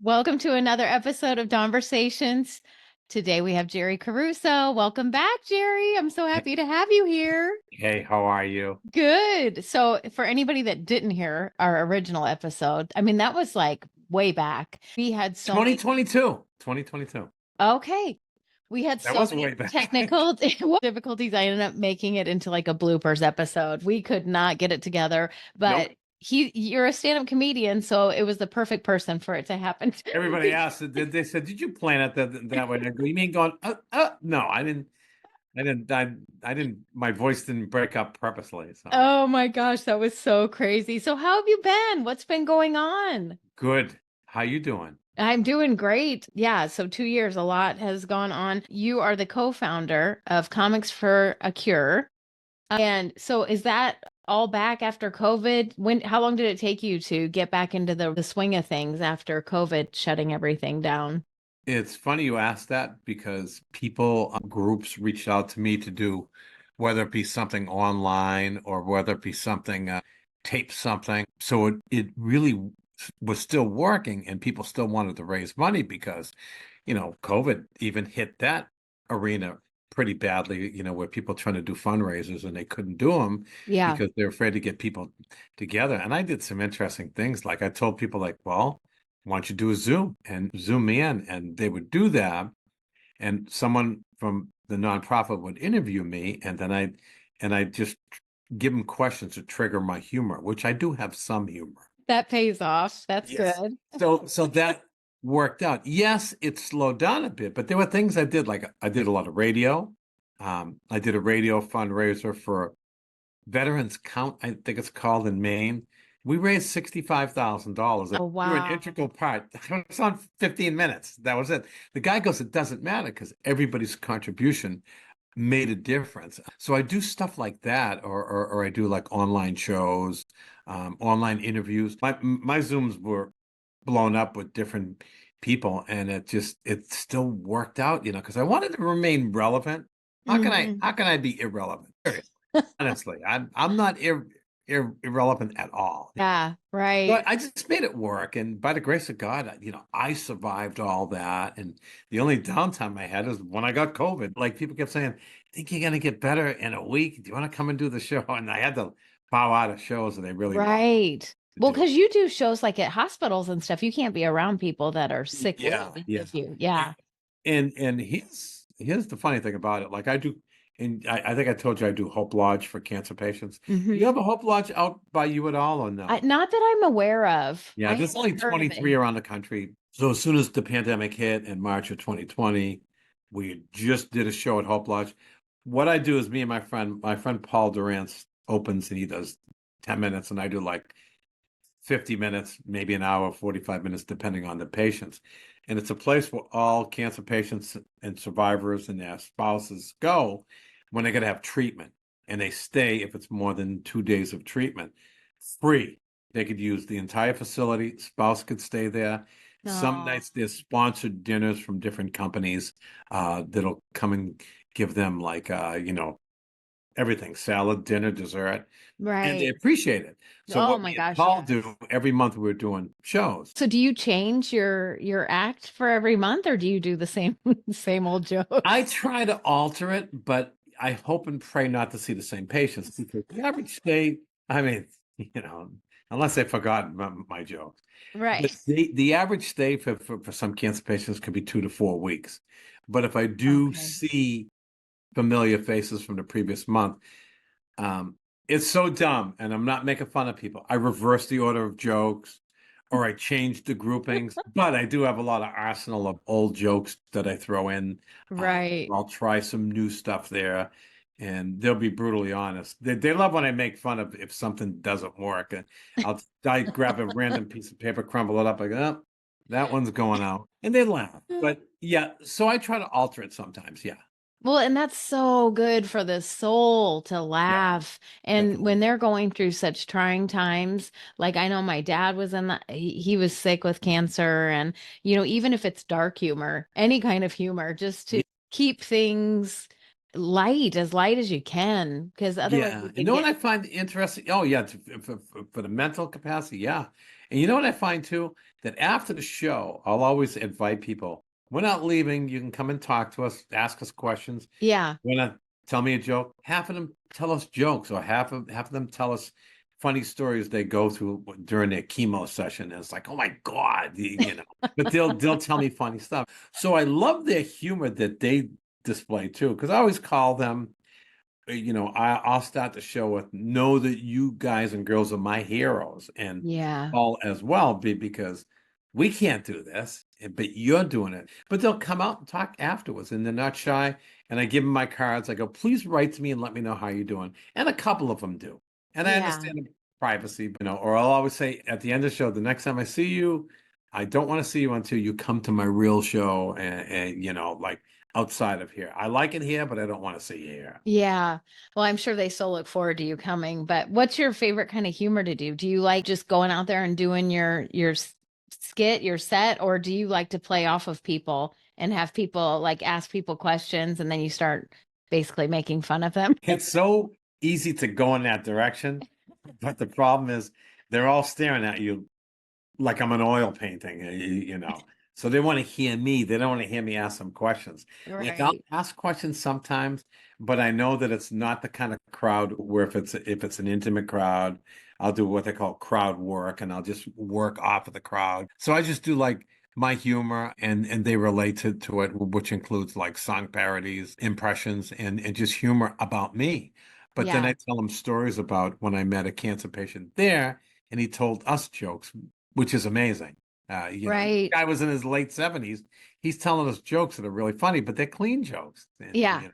Welcome to another episode of Conversations. Today we have Jerry Caruso. Welcome back, Jerry. I'm so happy to have you here. Hey, how are you? Good. So, for anybody that didn't hear our original episode, I mean, that was like way back. We had so many. 2022. 2022. Okay. We had That so was many way back. technical difficulties. I ended up making it into like a bloopers episode. We could not get it together, but Nope. you're a stand-up comedian, so it was the perfect person for it to happen. Everybody asked, they said, did you plan it that way? And I go, you mean going, no, I didn't, my voice didn't break up purposely. So Oh my gosh, that was so crazy. So how have you been? What's been going on? good. How you doing? I'm doing great. Yeah, so 2 years, a lot has gone on. You are the co-founder of Comics for a Cure. And so is that all back after COVID? How long did it take you to get back into the swing of things after COVID shutting everything down? It's funny you asked that because people, groups reached out to me to do, whether it be something online or whether it be something, tape something. So it really was still working and people still wanted to raise money because, COVID even hit that arena pretty badly, where people trying to do fundraisers and they couldn't do them Yeah. because they're afraid to get people together. And I did some interesting things. Like I told people like, well, why don't you do a Zoom and Zoom me in? And they would do that. And someone from the nonprofit would interview me, and then I just give them questions to trigger my humor, which I do have some humor. That pays off. That's Yes. good. So that worked out. Yes, it slowed down a bit, but there were things I did, like I did a lot of radio. I did a radio fundraiser for Veterans Count, I think it's called, in Maine. We raised $65,000. Oh, We were an wow. integral part. I was on 15 minutes. That was it. The guy goes, it doesn't matter because everybody's contribution made a difference. So I do stuff like that, or I do like online shows, online interviews. My Zooms were blown up with different people, and it still worked out, because I wanted to remain relevant. Mhm. How can I be irrelevant? Honestly, I'm not irrelevant at all. Yeah, But right. I just made it work, and by the grace of God, I survived all that. And the only downtime I had is when I got COVID. Like people kept saying, "Think you're gonna get better in a week? Do you want to come and do the show?" And I had to bow out of shows that I really wanted Right. to Well, do. because you do shows like at hospitals and stuff. You can't be around people that are sick Yeah, yeah. with you. Yeah. And here's the funny thing about it. Like I do, and I think I told you I do Hope Lodge for cancer patients. Do you Hmm. have a Hope Lodge out by you at all, or no? Not that I'm aware of. Yeah, I there's only haven't heard of 23 it. around the country. So as soon as the pandemic hit in March of 2020, we just did a show at Hope Lodge. What I do is me and my friend Paul Durant opens, and he does 10 minutes, and I do like 50 minutes, maybe an hour, 45 minutes, depending on the patients. And it's a place where all cancer patients and survivors and their spouses go when they're going to have treatment. And they stay, if it's more than 2 days of treatment, free. They could use the entire facility. Spouse could stay there. Some No. nights there's sponsored dinners from different companies that'll come and give them like, everything, salad, dinner, dessert, and they Right. appreciate it. So Oh what my me and gosh, Paul yes. do every month, we're doing shows. So do you change your act for every month, or do you do the same same old I jokes? try to alter it, but I hope and pray not to see the same patients because the average stay, I mean, you know, unless they forgot my jokes. Right. But the average stay for some cancer patients could be 2 to 4 weeks. But if I do Okay. see familiar faces from the previous month, Um, it's so dumb, and I'm not making fun of people. I reverse the order of jokes, or I change the groupings, but I do have a lot of arsenal of old jokes that I throw in. Right. I'll try some new stuff there, and they'll be brutally honest. They love when I make fun of if something doesn't work. And I grab a random piece of paper, crumble it up, I go, oh, that one's going out, and they laugh. But yeah, so I try to alter it sometimes. Yeah, Well, and that's so good for the soul to yeah, laugh. And when definitely. they're going through such trying times, like I know my dad was he was sick with cancer. And, even if it's dark humor, any kind of humor, just to keep things as light as you can, because otherwise Yeah. you And you could know what get, I find interesting? Oh, yeah. For the mental capacity. Yeah. And you know what I find too? That after the show, I'll always invite people. We're not leaving. You can come and talk to us, ask us questions. yeah, We're not tell me a joke. Half of them tell us jokes, or half of them tell us funny stories they go through during their chemo session. And it's like, oh my God, you know. But they'll tell me funny stuff. So I love their humor that they display too, because I always call them, you know, I'll start the show with, know that you guys and girls are my heroes, and yeah, all as well, because we can't do this, but you're doing it. But they'll come out and talk afterwards, and they're not shy. And I give them my cards. I go, please write to me and let me know how you're doing. And a couple of them do. And I yeah, understand the privacy, you know, or I'll always say at the end of the show, the next time I see you, I don't want to see you until you come to my real show, and you know, like outside of here. I like it here, but I don't want to see you here. yeah. Well, I'm sure they still look forward to you coming, but what's your favorite kind of humor to do? Do you like just going out there and doing your skit, your set, or do you like to play off of people and have people like ask people questions and then you start basically making fun of them? It's so easy to go in that direction, but the problem is they're all staring at you like I'm an oil painting, you know. So they want to hear me. They don't want to hear me ask them questions. Like I'll Right. ask questions sometimes, but I know that it's not the kind of crowd where if it's an intimate crowd, I'll do what they call crowd work, and I'll just work off of the crowd. So I just do like my humor, and they relate to it, which includes like song parodies, impressions, and just humor about me. But then Yeah. I tell them stories about when I met a cancer patient there, and he told us jokes, which is amazing. You know, the Right. guy was in his late 70s. He's telling us jokes that are really funny, but they're clean jokes. And Yeah. you know,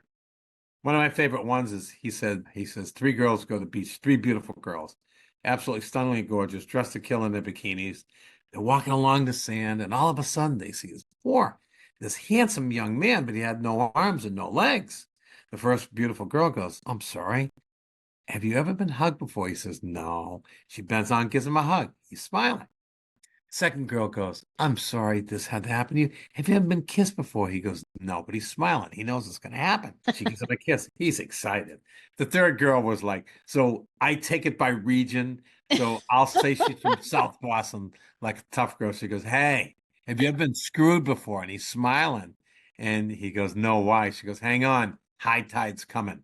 one of my favorite ones is he says three girls go to the beach, three beautiful girls, absolutely stunningly gorgeous, dressed to kill in their bikinis. They're walking along the sand, and all of a sudden they see this handsome young man, but he had no arms and no legs. The first beautiful girl goes, I'm sorry, have you ever been hugged before? He says, no. She bends on, gives him a hug. He's smiling. Second girl goes, I'm sorry this had to happen to you. Have you ever been kissed before? He goes, no, but he's smiling. He knows it's going to happen. She gives him a kiss. He's excited. The third girl was like, so I take it by region. So I'll say she's from South Boston, like a tough girl. She goes, hey, have you ever been screwed before? And he's smiling. And he goes, no, why? She goes, hang on. High tide's coming.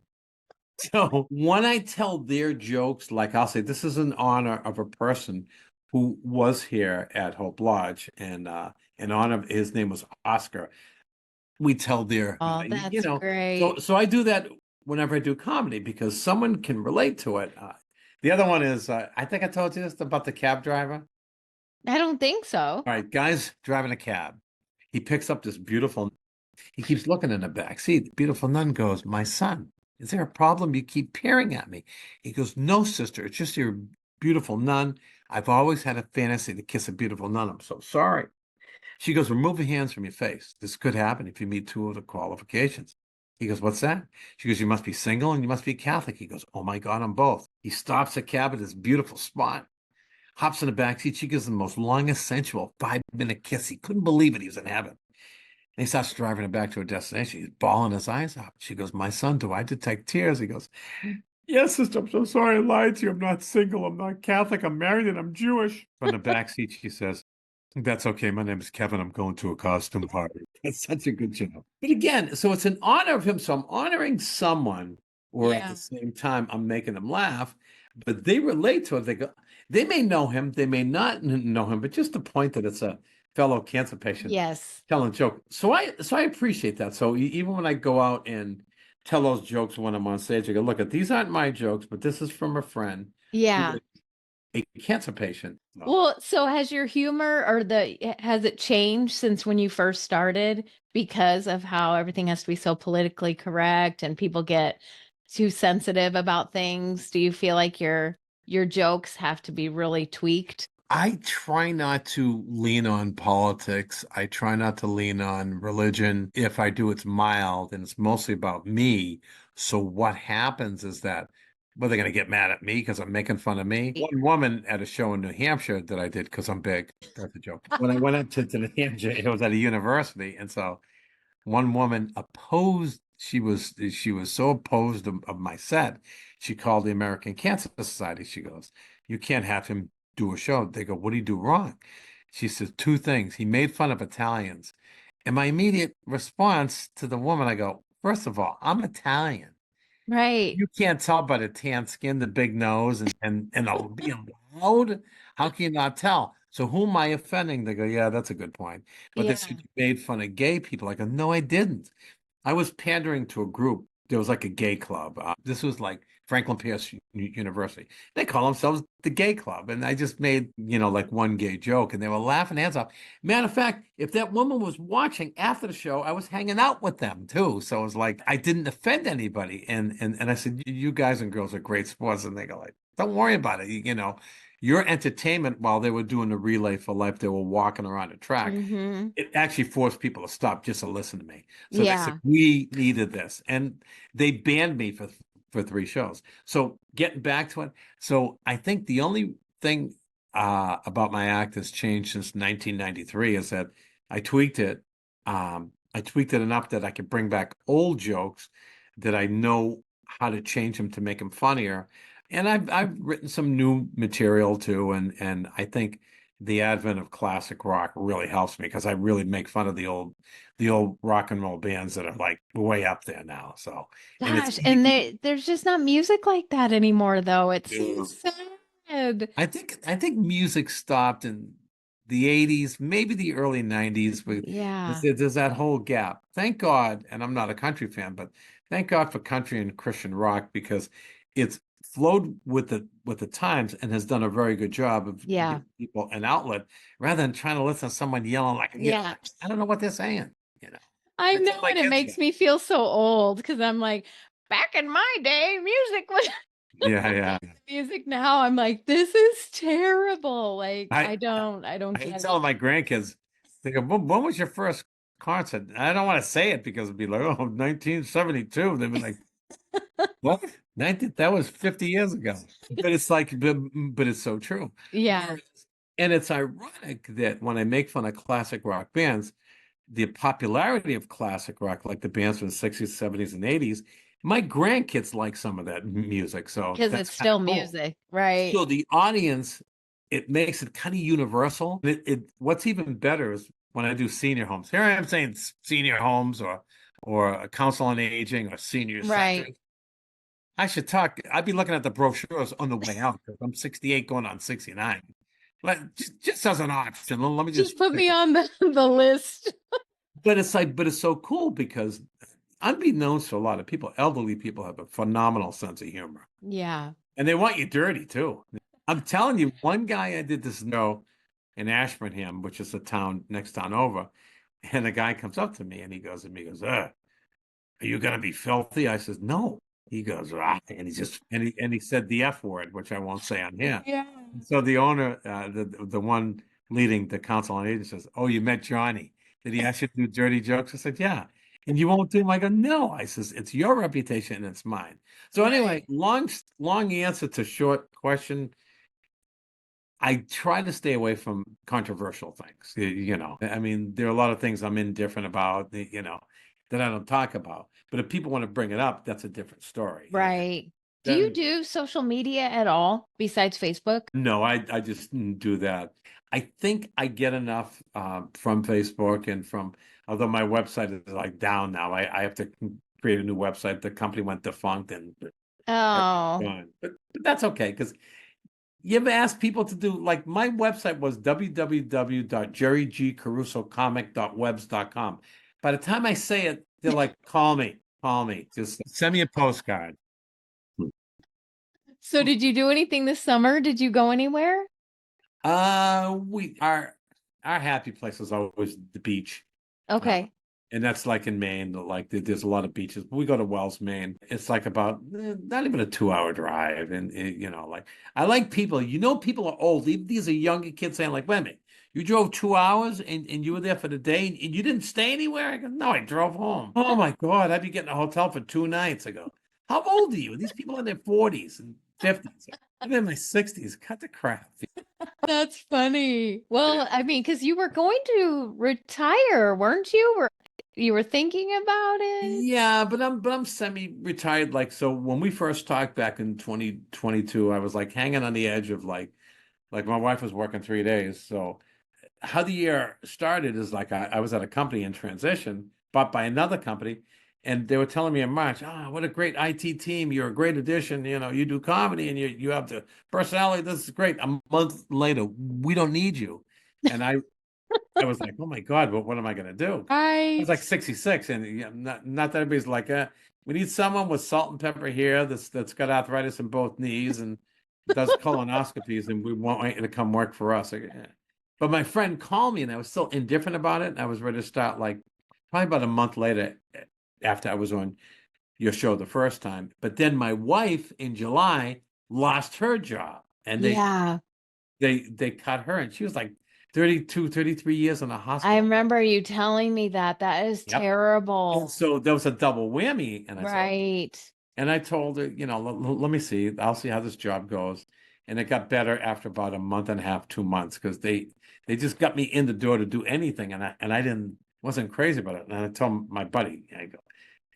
So when I tell their jokes, like I'll say, this is in honor of a person who was here at Hope Lodge, and in honor of his name was Oscar. We tell their, Oh, you that's know, so great. so I do that whenever I do comedy because someone can relate to it. The other one is, I think I told you this about the cab driver. I don't think so. All right, guy's driving a cab. He picks up this beautiful. He keeps looking in the back seat. The beautiful nun goes, my son, is there a problem? You keep peering at me. He goes, no, sister, it's just your beautiful nun. I've always had a fantasy to kiss a beautiful nun. I'm so sorry. She goes, remove your hands from your face. This could happen if you meet two of the qualifications. He goes, what's that? She goes, you must be single and you must be Catholic. He goes, oh my God, I'm both. He stops the cab at this beautiful spot, hops in the back seat. She gives him the most longest, sensual 5-minute kiss. He couldn't believe it. He was in heaven. And he starts driving her back to her destination. He's bawling his eyes out. She goes, my son, do I detect tears? He goes, yes, sister, I'm so sorry I lied to you. I'm not single. I'm not Catholic. I'm married and I'm Jewish. From the back seat, she says, that's okay. My name is Kevin. I'm going to a costume party. That's such a good job. But again, so it's in honor of him. So I'm honoring someone, or at Yeah. the same time, I'm making them laugh. But they relate to it. They go, they may know him, they may not know him, but just the point that it's a fellow cancer patient Yes. telling a joke. So I appreciate that. So even when I go out and tell those jokes when I'm on stage, I go, look, these aren't my jokes, but this is from a friend who Yeah. is a cancer patient. So, Well, so has your humor or has it changed since when you first started because of how everything has to be so politically correct and people get too sensitive about things? Do you feel like your jokes have to be really tweaked? I try not to lean on politics. I try not to lean on religion. If I do, it's mild and it's mostly about me. So what happens is that, well, they're going to get mad at me because I'm making fun of me. One woman at a show in New Hampshire that I did because I'm big. That's a joke. When I went up to New Hampshire, it was at a university. And so one woman opposed she was so opposed of my set. She called the American Cancer Society. She goes, "You can't have him do a show." They go, "What did he do wrong?" She says, "Two things. He made fun of Italians." And my immediate response to the woman, I go, "First of all, I'm Italian. Right. You can't tell by the tan skin, the big nose, and being loud. How can you not tell? So who am I offending?" They go, "Yeah, that's a good point." But they Yeah. said you made fun of gay people. I go, "No, I didn't. I was pandering to a group. There was like a gay club. This was like Franklin Pierce University. They call themselves the gay club. And I just made, like one gay joke and they were laughing heads off. Matter of fact, if that woman was watching after the show, I was hanging out with them too. So it was like, I didn't offend anybody. And I said, "You guys and girls are great sports." And they go like, "Don't worry about it. Your entertainment while they were doing the relay for life, they were walking around the track. Mm-hmm. It actually forced people to stop just to listen to me." So they said, Yeah. "We needed this." And they banned me for 3 shows. So getting back to it. So I think the only thing about my act has changed since 1993 is that I tweaked it. I tweaked it enough that I could bring back old jokes that I know how to change them to make them funnier. And I've written some new material too. And I think the advent of classic rock really helps me because I really make fun of the old rock and roll bands that are like way up there now. So, and it's Gosh, and there's just not music like that anymore, though. It's Yeah. sad. I think music stopped in the 80s, maybe the early 90s, but Yeah. there's that whole gap. Thank God, and I'm not a country fan, but thank God for country and Christian rock because it's flowed with the times and has done a very good job of Yeah. giving people an outlet rather than trying to listen to someone yelling like, Yeah. I don't know what they're saying, you know. I I tell know, my and it kids makes that. me feel so old because I'm like, back in my day, music was Yeah, yeah. music now. I'm like, this is terrible. Like, I I don't I hate get telling my grandkids, they go, when was your first concert?" I don't want to say it because it'd be like, "Oh, 1972." They'd be like, "What? 19, that was 50 years ago." But it's like, but it's so true. Yeah. And it's ironic that when I make fun of classic rock bands, the popularity of classic rock, like the bands from the 60s, 70s, and 80s, my grandkids like some of that music. So Because that's it's kind of still cool. music, right? So the audience, it makes it kind of universal. What's even better is when I do senior homes. Here I am saying senior homes or a council on aging or senior Right. centers. I should talk. I'd be looking at the brochures on the way out because I'm 68 going on 69. But just as an option, let me Just just put pick me it. on the list. But it's so cool because unbeknownst to a lot of people, elderly people have a phenomenal sense of humor. Yeah. And they want you dirty too. I'm telling you, one guy I did this show in Ashburnham, which is the town next town over, and a guy comes up to me and he goes to me, he goes, "Are you gonna be filthy?" I says, "No." He goes, "Ah," and he said the F word, which I won't say on here. Yeah. So the owner, the one leading the council on aging says, "Oh, you met Johnny. Did he ask you to do dirty jokes?" I said, "Yeah." "And you won't do them?" I go, "No." I says, "It's your reputation and it's mine." So anyway, Right. long answer to short question. I try to stay away from controversial things. I mean, there are a lot of things I'm indifferent about, that I don't talk about. But if people want to bring it up, that's a different story. Right. Do you Then do social media at all besides Facebook? no, I just do that. I think I get enough from Facebook and although my website is like down now, I have to create a new website. The company went defunct and everything's Oh, gone. But that's okay because you ever ask people to do like my website was www.jerrygcarusocomic.webs.com. By the time I say it, they're like, call me, just send me a postcard. so did you do anything this summer? Did you go anywhere? We our happy place is always the beach. Uh, Okay. and that's like in Maine, like there's a lot of beaches. We go to Wells, Maine. It's like about not even a 2 hour drive. And like I like people, people are old. Even these are younger kids saying, like, "Wait a minute, you drove 2 hours and you were there for the day and you didn't stay anywhere?" I go, "No, I drove home." "Oh my God, I'd be getting a hotel for 2 nights." I go, "How old are you?" These people in their 40s and 50s. I'm in my 60s. Cut the crap. That's funny. Well, I mean, because you were going to retire, weren't you? Or you were thinking about it? Yeah, but I'm semi-retired. Like, so when we first talked back in 2022, I was like hanging on the edge of like my wife was working 3 days. So how the year started is like I was at a company in transition, bought by another company, and they were telling me in March, what a great IT team. You're a great addition. You know, you do comedy and you have the personality. This is great. A month later, we don't need you. And I was like, oh my God, what am I going to do? I was Right. like 66, and not that everybody's like, we need someone with salt and pepper here that's got arthritis in both knees and does colonoscopies, and we want you to come work for us. Like, but my friend called me, and I was still indifferent about it. And I was ready to start like probably about a month later after I was on your show the first time. But then my wife in July lost her job, and Yeah. they cut her, and she was like 32, 33 years in the I hospital. remember you telling me that. That is Yep. terrible. And so there was a double whammy, and I said, Right. and I told her, let me see, I'll see how this job goes. And it got better after about a month and a half, 2 months, because they just got me in the door to do anything, and I wasn't crazy about it. And I told my buddy, I go,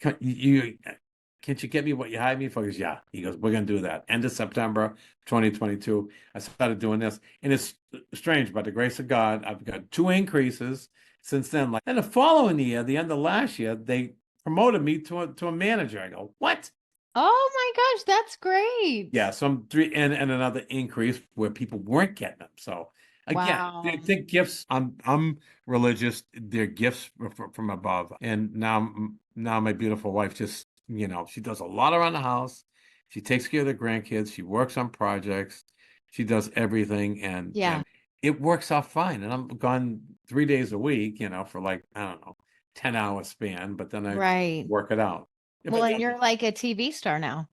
can't you get me what you hired me for? He goes, yeah. He goes, we're gonna do that. End of September 2022, I started doing this, and it's strange, by the grace of God, I've got 2 increases since then. Like, and the following year, the end of last year, they promoted me to a manager. I go, what? Oh my gosh, that's great. Yeah, so I'm 3 and another increase where people weren't getting them. So again, Wow. they're gifts. I'm religious. They're gifts from above. And now my beautiful wife just, she does a lot around the house. She takes care of the grandkids. She works on projects. She does everything, and Yeah. it works out fine. And I'm gone 3 days a week, for like, I don't know, 10-hour span. But then I Right. work it out. Well, and you're like a TV star now.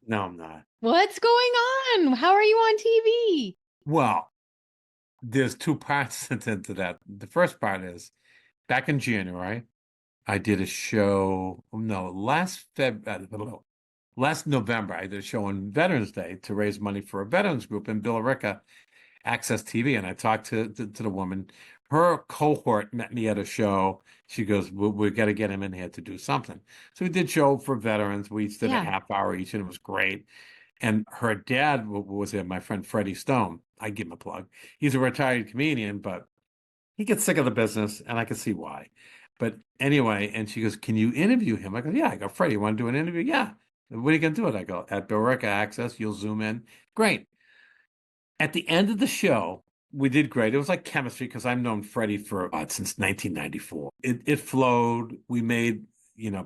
No, I'm not. What's going on? How are you on TV? Well, there's 2 parts to that. The first part is back in January, I did a show. No, last November, I did a show on Veterans Day to raise money for a veterans group in Billerica Access TV, and I talked to the woman. Her cohort met me at a show. She goes, we got to get him in here to do something. So we did show for veterans. We each did a Yeah. half hour each, and it was great. And her dad was there, my friend Freddie Stone. I give him a plug. He's a retired comedian, but he gets sick of the business, and I can see why. But anyway, and she goes, can you interview him? I go, yeah. I go, Freddie, you want to do an interview? Yeah. What are you going to do it? I go, at Billerica Access, you'll zoom in. Great. At the end of the show, we did great. It was like chemistry, because I've known Freddie for since 1994. It flowed. We made,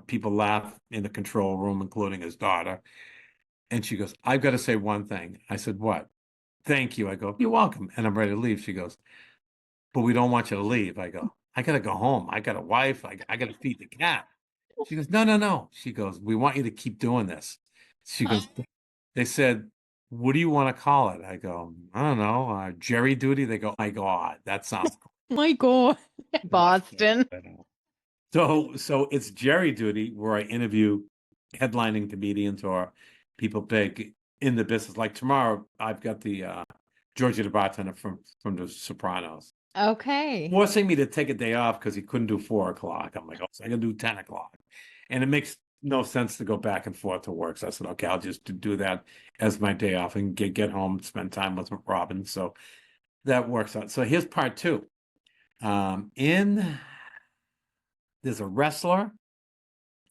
people laugh in the control room, including his daughter. And she goes, I've got to say one thing. I said, what? Thank you. I go, you're welcome. And I'm ready to leave. She goes, but we don't want you to leave. I go, I got to go home. I got a wife. I got to feed the cat. She goes, no, no, no. She goes, we want you to keep doing this. She goes, they said, what do you want to call it? I go, I don't know, Jerry duty. They go, my God, that sounds cool. My God. Boston. So it's Jerry duty, where I interview headlining comedians or people big in the business. Like tomorrow, I've got the Georgia the bartender from The Sopranos Okay. forcing me to take a day off because he couldn't do 4 o'clock. I'm like, oh, so I can do 10 o'clock, and it makes no sense to go back and forth to work. So I said, okay, I'll just do that as my day off and get home, spend time with Robin. So that works out. So here's part 2. There's a wrestler,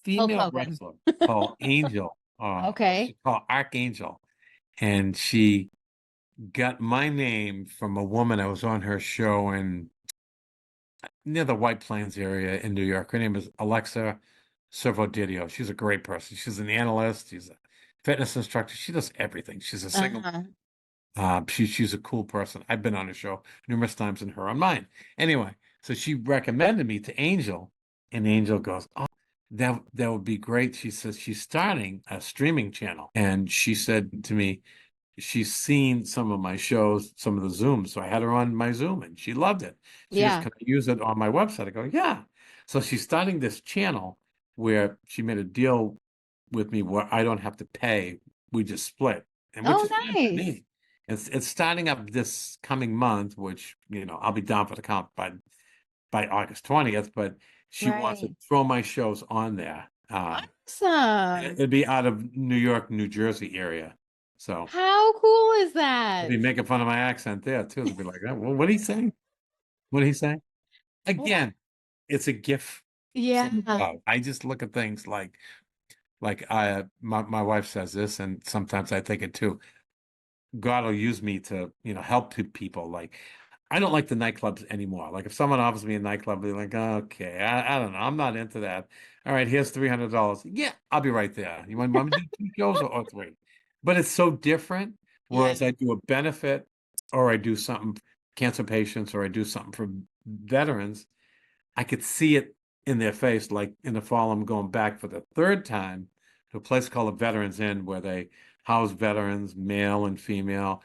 female wrestler called Angel. Okay. She's called Archangel. And she got my name from a woman. I was on her show near the White Plains area in New York. Her name is Alexa Servodidio. She's a great person. She's an analyst. She's a fitness instructor. She does everything. She's a single. She's a cool person. I've been on her show numerous times and her on mine. Anyway, so she recommended me to Angel, and Angel goes, oh, that would be great. She says she's starting a streaming channel. And she said to me, she's seen some of my shows, some of the Zooms. So I had her on my Zoom, and she loved it. She goes, can I use it on my website? I go, yeah. So she's starting this channel where she made a deal with me where I don't have to pay. We just split. And which is nice. It's starting up this coming month, which, I'll be down for the count by August 20th, but She wants to Right. throw my shows on there. Awesome. It'd be out of New York, New Jersey area. So How cool is they'll that? be making fun of my accent there too. They'll be like, "Oh, well, what did he say? What did he say?" Well, Again, it's a gift yeah. from God. I just look at things like my wife says this, and sometimes I think it too. God will use me to, help people. Like, I don't like the nightclubs anymore. Like, if someone offers me a nightclub, I'll be like, okay, I don't know. I'm not into that. All right, here's $300. Yeah, I'll be right there. You want me to do 2 shows or three? But it's so different. Yeah. Whereas I do a benefit, or I do something for cancer patients, or I do something for veterans, I could see it in their face. Like in the fall, I'm going back for the third time to a place called the Veterans Inn, where they house veterans, male and female.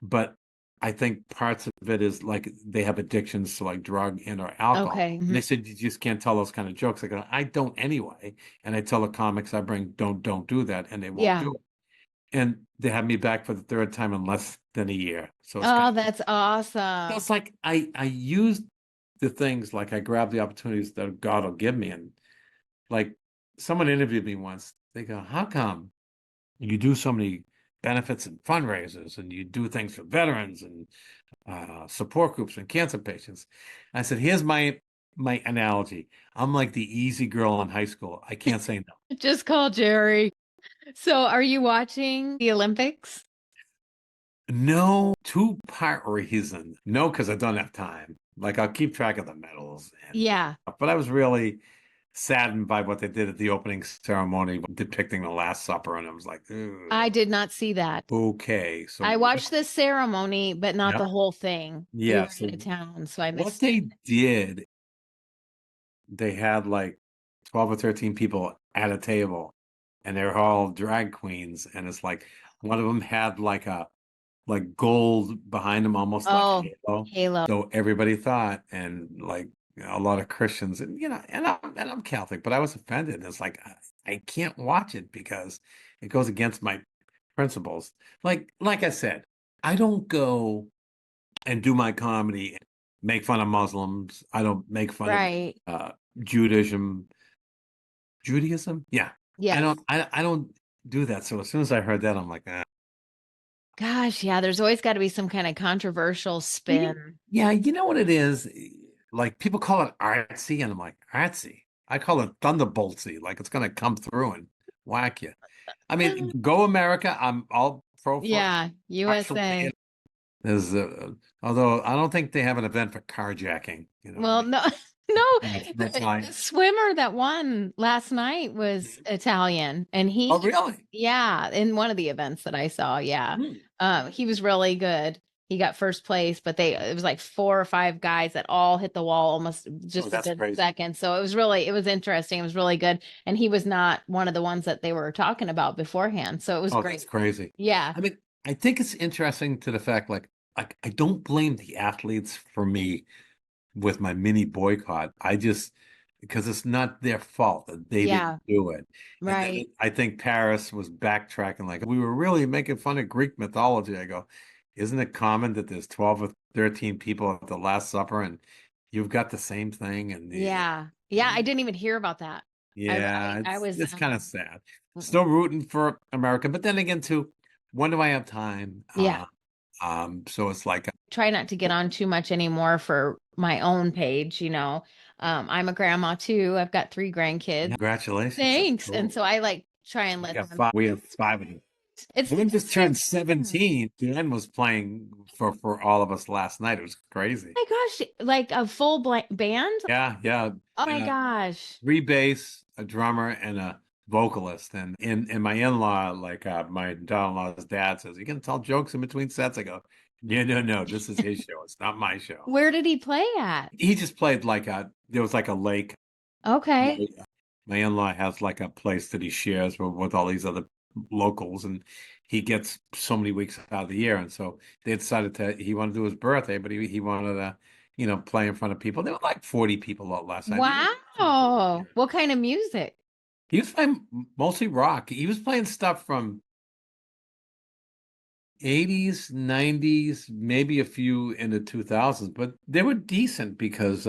But I think parts of it is like they have addictions to like drug and or alcohol. Okay. And they said you just can't tell those kind of jokes. I go, I don't anyway. And I tell the comics I bring, don't do that, and they won't Yeah. do it. And they have me back for the third time in less than a year. So it's Oh, kind that's so awesome. it's like I use the things, like I grab the opportunities that God will give me. And like someone interviewed me once. They go, how come you do so many benefits and fundraisers, and you do things for veterans and support groups and cancer patients? I said, here's my analogy. I'm like the easy girl in high school. I can't say no. Just call Jerry. So, are you watching the Olympics? No, two-part reason. No, because I don't have time. Like, I'll keep track of the medals, Yeah. but I was really saddened by what they did at the opening ceremony depicting the Last Supper, and I was like, I "Ugh, did not see that. okay." So I watched the ceremony, but not yeah, the whole thing. We yeah. were So out of town, so I what missed it. they did, they had like 12 or 13 people at a table, and they're all drag queens, and it's like one of them had like gold behind them, almost like Oh, a halo. Halo. So everybody thought, and like a lot of Christians, and and I'm Catholic, but I was offended. It's like I can't watch it because it goes against my principles. Like I said, I don't go and do my comedy and make fun of Muslims. I don't make fun of Right. Judaism. Judaism? Yeah. I Yes. don't I don't do that. So as soon as I heard that, I'm like, Gosh, yeah, there's always got to be some kind of controversial You- spin. Yeah, you know what it is? Like people call it artsy, and I'm like, artsy. I call it thunderboltsy, like it's gonna come through and whack you. I mean, go America. I'm all pro for it. Yeah, Partial to USA. it. There's although I don't think they have an event for carjacking, what I Well, mean? no, no, That's fine. the swimmer that won last night was Italian, and Oh, really? yeah, in one of the events that I saw, yeah, Hmm. he was really good. He got first place, but it was like 4 or 5 guys that all hit the wall almost Oh, just that's within crazy. seconds. So it was interesting. It was really good, and he was not one of the ones that they were talking about beforehand. So it was Oh, great. that's crazy. Yeah, I mean, I think it's interesting to the fact, like I don't blame the athletes for me with my mini boycott. I just because it's not their fault that they didn't yeah, do it. And then right. I think Paris was backtracking, like we were really making fun of Greek mythology. I go, isn't it common that there's 12 or 13 people at the Last Supper and you've got the same thing? And Yeah, yeah. I didn't even hear about that. yeah, I was it's kind of sad. Still rooting for America, but then again, too, when do I have time? yeah. So it's like, Try not to get on too much anymore for my own page, you know. I'm a grandma too. I've got 3 grandkids. congratulations. That's Thanks. And cool. so I like try and We let got them. five. We have 5 of them. It's Glenn the just same turned thing. 17. Dan was playing for all of us last night. It was crazy. Oh my gosh, like a full band? Yeah, yeah. Oh my gosh. 3 bass, a drummer, and a vocalist. And in my in-law, like my daughter-in-law's dad says, you can tell jokes in between sets. I go, yeah, no, this is his show. It's not my show. Where did he play at? He just played there was like a lake. Okay. My in-law has like a place that he shares with all these other locals, and he gets so many weeks out of the year. And so they decided he wanted to do his birthday, but he wanted to, play in front of people. There were like 40 people out last night. Wow. What kind of music? He was playing mostly rock. He was playing stuff from 80s, 90s, maybe a few in the 2000s, but they were decent because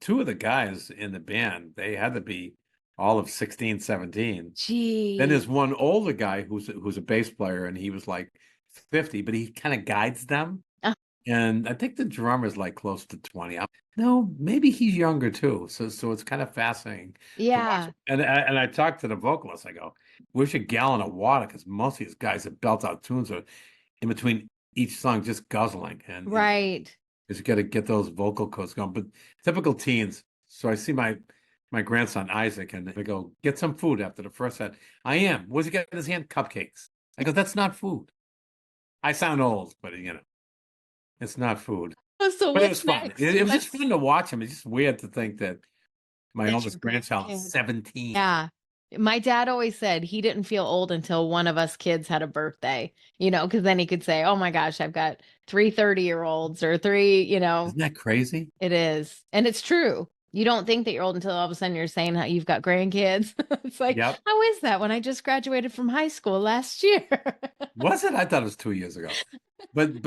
two of the guys in the band, they had to be all of 16, 17. Then Gee. there's one older guy who's a bass player, and he was like 50, but he kind of guides them. Uh, And I think the drummer's like close to 20. No, maybe he's younger too. So it's kind of fascinating to watch. yeah. And I talked to the vocalist. I go, "Where's your gallon of water?" Because most of these guys that belt out tunes are in between each song just guzzling, and Right. you got to get those vocal cords going. But typical teens. So I see my grandson Isaac, and I go, "Get some food after the first set." I am. What's he got in his hand? Cupcakes. I go, "That's not food." I sound old, but it's not food. Oh, so But it was what's fun. next? It was just fun to watch him. It's just weird to think that my That's oldest your grandchild is grandkid. 17. Yeah. My dad always said he didn't feel old until one of us kids had a birthday, because then he could say, "Oh my gosh, I've got 3 30-year-olds or three." Isn't that crazy? It is. And it's true. You don't think that you're old until all of a sudden you're saying how you've got grandkids. It's like, Yep. how is that when I just graduated from high school last year? Was it? I thought it was 2 years ago. But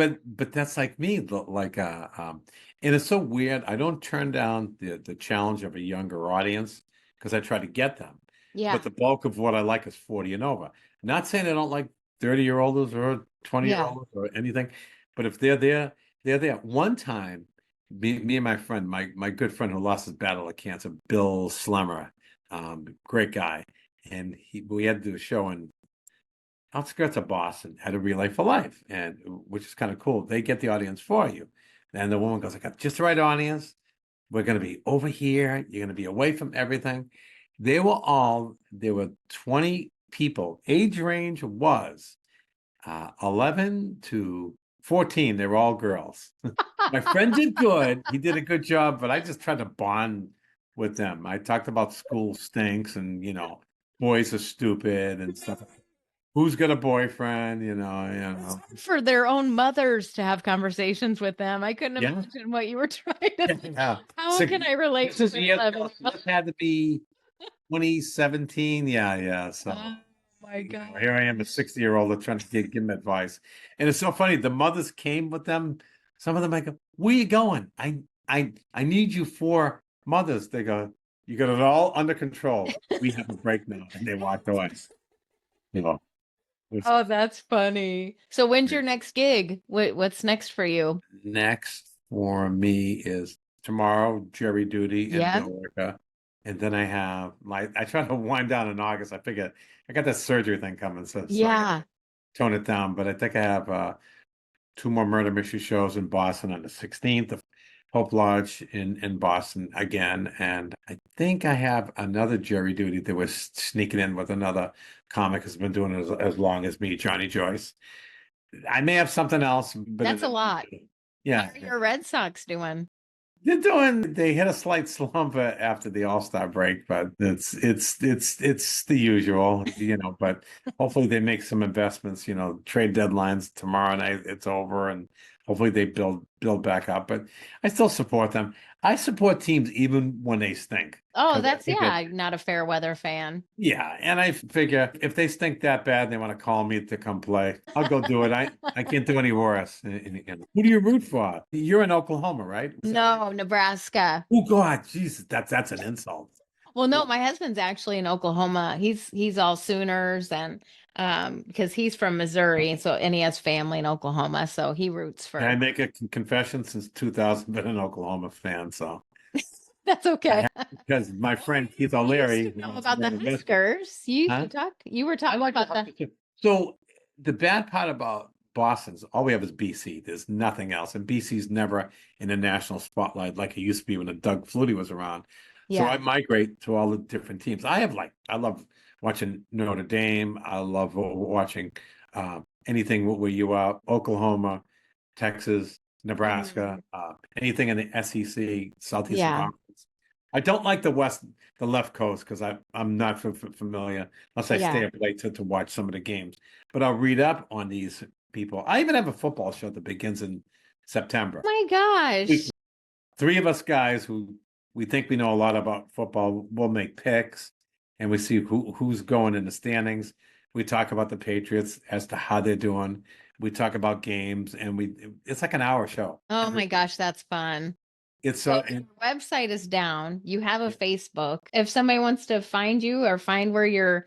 that's like me. And it's so weird. I don't turn down the challenge of a younger audience because I try to get them. Yeah. But the bulk of what I like is 40 and over. Not saying I don't like 30-year-olds or 20-year-olds or anything, but if they're there, they're there. One time, me and my friend, my good friend who lost his battle of cancer, Bill Slemmer, great guy, and we had to do a show in outskirts of Boston at a Relay for Life, and which is kind of cool. They get the audience for you. And the woman goes, "I got just the right audience. We're going to be over here. You're going to be away from everything." There were 20 people. Age range was 11 to 14. They were all girls. My friend did good. He did a good job, but I just tried to bond with them. I talked about school stinks and, boys are stupid and stuff. Who's got a boyfriend, It's hard for their own mothers to have conversations with them. I couldn't Yeah. imagine what you were trying to. Yeah. How can I relate This is to an years 11? ago, so this had to be 2017. Yeah. So Oh my God. here I am, a 60-year-old trying to give them advice. And it's so funny. The mothers came with them. Some of them I go, "Where you going? I need you 4 mothers." They go, "You got it all under control. We have a break now." And they walked away. It's Oh, that's funny. So when's your next gig? What's next for you? next for me is tomorrow, Jerry Duty in Yeah. Billerica. And then I have I try to wind down in August. I figure I got that surgery thing coming, so I Yeah. tone it down. But I think I have 2 more murder mystery shows in Boston on the 16th of Hope Lodge in Boston again. And I think I have another Jerry Duty that was sneaking in with another comic who's been doing it as long as me, Johnny Joyce. I may have something else, but That's a lot. Yeah. How are your Red Sox doing? They hit a slight slump after the All-Star break, but it's the usual, but hopefully they make some investments, trade deadlines tomorrow night, it's over, and hopefully they build back up. But I still support them. I support teams even when they stink. Oh, 'Cause I think not a fair weather fan. yeah, and I figure if they stink that bad and they want to call me to come play, I'll go do it. I can't do any worse. And who do you root for? You're in Oklahoma, right? No, Nebraska. Oh God, Jesus, that's an insult. Well, no, my husband's actually in Oklahoma. He's all Sooners and because he's from Missouri, and he has family in Oklahoma, so he roots for. Can I make a confession? Since 2000, been an Oklahoma fan, so That's okay. because my friend Keith You O'Leary used to know about the Huskers. You used to talk. You were talking about that. So the bad part about Boston's all we have is BC. There's nothing else, and BC's never in a national spotlight like it used to be when Doug Flutie was around. So Yeah. I migrate to all the different teams. I love watching Notre Dame. I love watching anything where you are, Oklahoma, Texas, Nebraska, anything in the SEC, Southeastern Yeah. Conference. I don't like the left coast because I'm not familiar unless I stay Yeah. up late to watch some of the games. But I'll read up on these people. I even have a football show that begins in September. My gosh. 3 of us guys who we think we know a lot about football. We'll make picks and we see who's going in the standings. We talk about the Patriots as to how they're doing. We talk about games and it's like an hour show. Oh my gosh, that's fun. It's So so, your website is down. You have a Facebook. If somebody wants to find you or find where you're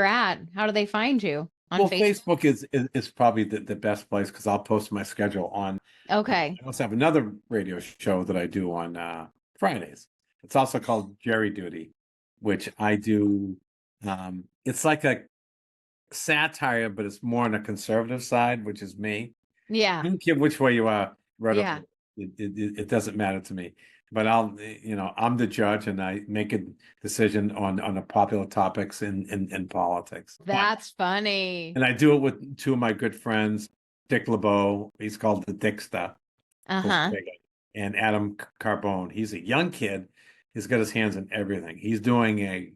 at, how do they find you on well, Facebook? Facebook is probably the best place because I'll post my schedule on. Okay. I also have another radio show that I do on Fridays. It's also called Jerry Duty, which I do. It's like a satire, but it's more on the conservative side, which is me. Yeah. I don't care which way you are, right up. Yeah. It doesn't matter to me. But I'm the judge, and I make a decision on the popular topics in politics. That's funny. And I do it with two of my good friends, Dick LeBeau. He's called the Dickster. Uh-huh. And Adam Carbone. He's a young kid. He's got his hands in everything. He's doing a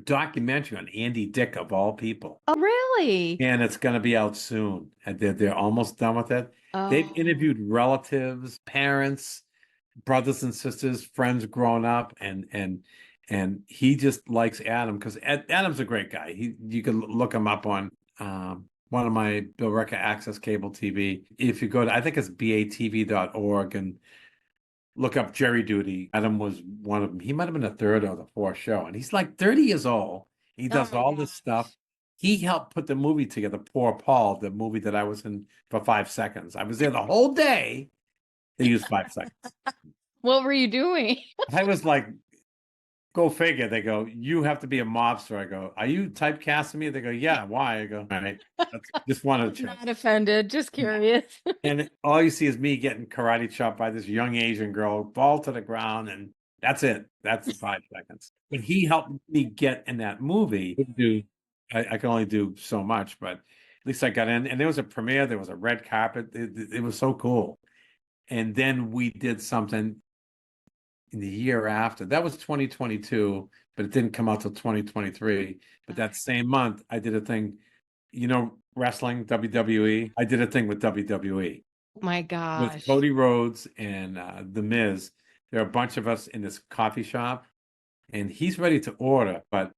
documentary on Andy Dick of all people. Oh, really? And it's going to be out soon. And they're almost done with it. They've Oh, interviewed relatives, parents, brothers and sisters, friends growing up, and he just likes Adam because Adam's a great guy. You can look him up on one of my Billerica Access cable TV. If you go to, I think it's batv.org, and look up Jerry Duty. Adam was one of them. He might have been the third or the fourth show, and he's like 30 years old. He does my all this gosh. stuff. He helped put the movie together, Poor Paul, the movie that I was in for 5 seconds. I was there the whole day. They used 5 seconds. What were you doing? I was like, go figure. They go, you have to be a mobster. I go, are you typecasting me? They go, yeah. Why? I go, all right. Just wanted to check. Not offended, just curious. And all you see is me getting karate chopped by this young Asian girl, fall to the ground, and that's it. That's the 5 seconds. But he helped me get in that movie. I can only do so much, but at least I got in. And there was a premiere. There was a red carpet. It was so cool. And then we did something in the year after. That was 2022, but it didn't come out till 2023. But that same month, I did a thing, wrestling, WWE. I did a thing with WWE Oh my with gosh. Cody Rhodes and The Miz. There are a bunch of us in this coffee shop, and he's ready to order, but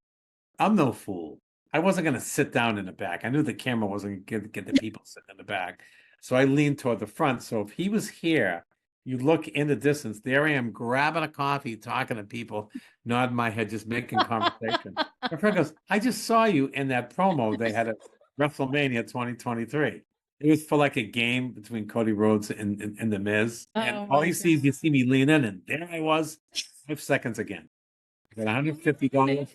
I'm no fool. I wasn't going to sit down in the back. I knew the camera wasn't going to get the people sitting in the back. So I leaned toward the front. So if he was here, you look in the distance, there I am grabbing a coffee, talking to people, nodding my head, just making conversation. My friend goes, I just saw you in that promo they had at WrestleMania 2023. It was for like a game between Cody Rhodes and The Miz. And Oh all my you see is you see me lean in, and there I was, 5 seconds again. I got $150.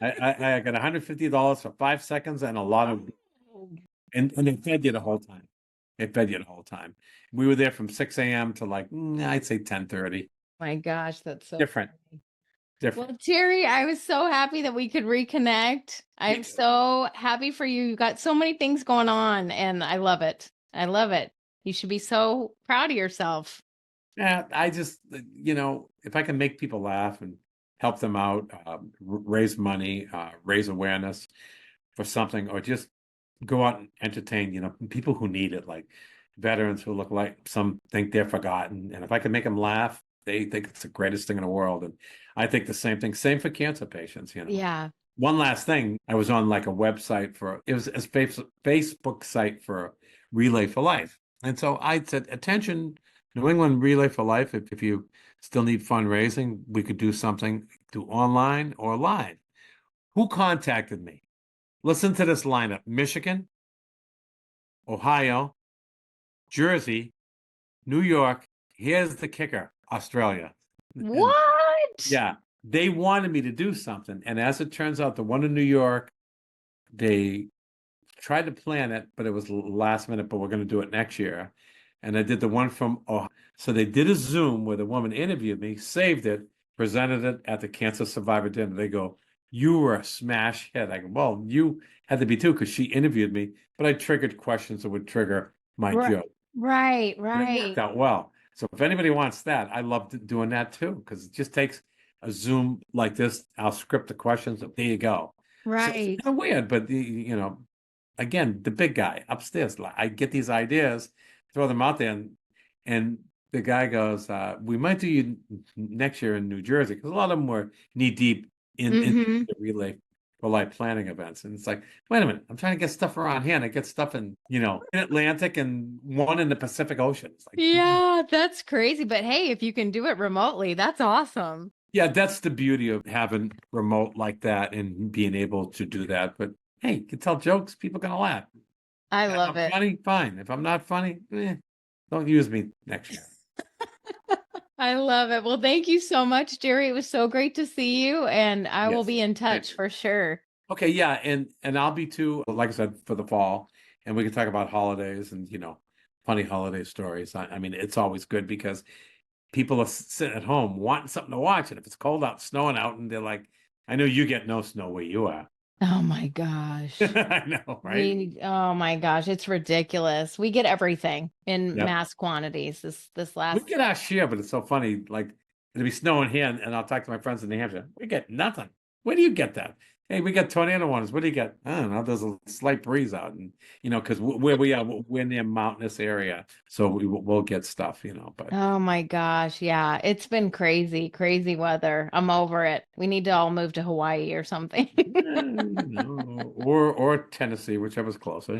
I got $150 for 5 seconds and a lot of, and they fed you the whole time. They fed you the whole time. We were there from 6 a.m. to like, I'd say 10:30. My gosh, that's so Different. funny. Different. Well, Terry, I was so happy that we could reconnect. I'm too. so happy for you. You got so many things going on, and I love it. I love it. You should be so proud of yourself. Yeah, I just, if I can make people laugh and help them out, raise money, raise awareness for something, or just go out and entertain, people who need it, like veterans who look like some think they're forgotten. And if I can make them laugh, they think it's the greatest thing in the world. And I think the same thing, same for cancer patients, Yeah. One last thing, I was on like a website it was a Facebook site for Relay for Life. And so I said, attention, New England Relay for Life, if you still need fundraising, we could do something, do online or live. Who contacted me? Listen to this lineup: Michigan, Ohio, Jersey, New York. Here's the kicker: Australia. What? Yeah, they wanted me to do something. And as it turns out, the one in New York, they tried to plan it, but it was last minute, but we're going to do it next year. And I did the one from Ohio. So they did a Zoom where the woman interviewed me, saved it, presented it at the cancer survivor dinner. They go, you were a smash hit. I go, well, you had to be too, because she interviewed me, but I triggered questions that would trigger my joke. Right, And it right. worked out well. So if anybody wants that, I love doing that too, because it just takes a Zoom like this. I'll script the questions. There you go. So Right. it's kind of weird, but again, the big guy upstairs, I get these ideas, throw them out there, and the guy goes, we might do you next year in New Jersey, because a lot of them were knee deep in Mhm. the relay for like planning events. And it's like, wait a minute, I'm trying to get stuff around here and I get stuff in, in Atlantic and one in the Pacific Ocean. It's like, Yeah, that's crazy. But hey, if you can do it remotely, that's awesome. yeah, that's the beauty of having remote like that and being able to do that. But hey, you can tell jokes, people are gonna laugh. I If love I'm it. funny, fine. If I'm not funny, don't use me next year. I love it. Well, thank you so much, Jerry. It was so great to see you, and I will Yes. be in Thank touch you. for sure. Okay, yeah, and I'll be too, like I said, for the fall, and we can talk about holidays and funny holiday stories. I mean, it's always good because people are sitting at home wanting something to watch, and if it's cold out, snowing out, and they're like, I know you get no snow where you are. Oh my gosh. I know, right? Oh my gosh, it's ridiculous. We get everything in Yep. mass quantities this We last. get our share, but it's so funny. Like it'll be snowing here, and I'll talk to my friends in New Hampshire. We get nothing. Where do you get that? Hey, we got tornado warnings. What do you get? I don't know. There's a slight breeze out, and because where we are, we're near mountainous area, so we'll get stuff. But Oh my gosh, yeah, it's been crazy, crazy weather. I'm over it. We need to all move to Hawaii or something. or Tennessee, whichever's closer. A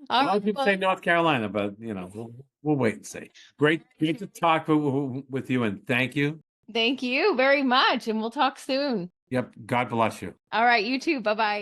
All lot right, of people well, say North Carolina, but we'll wait and see. Great to talk with you, and thank you. thank you very much, and we'll talk soon. Yep. God bless you. All right, you too. Bye bye.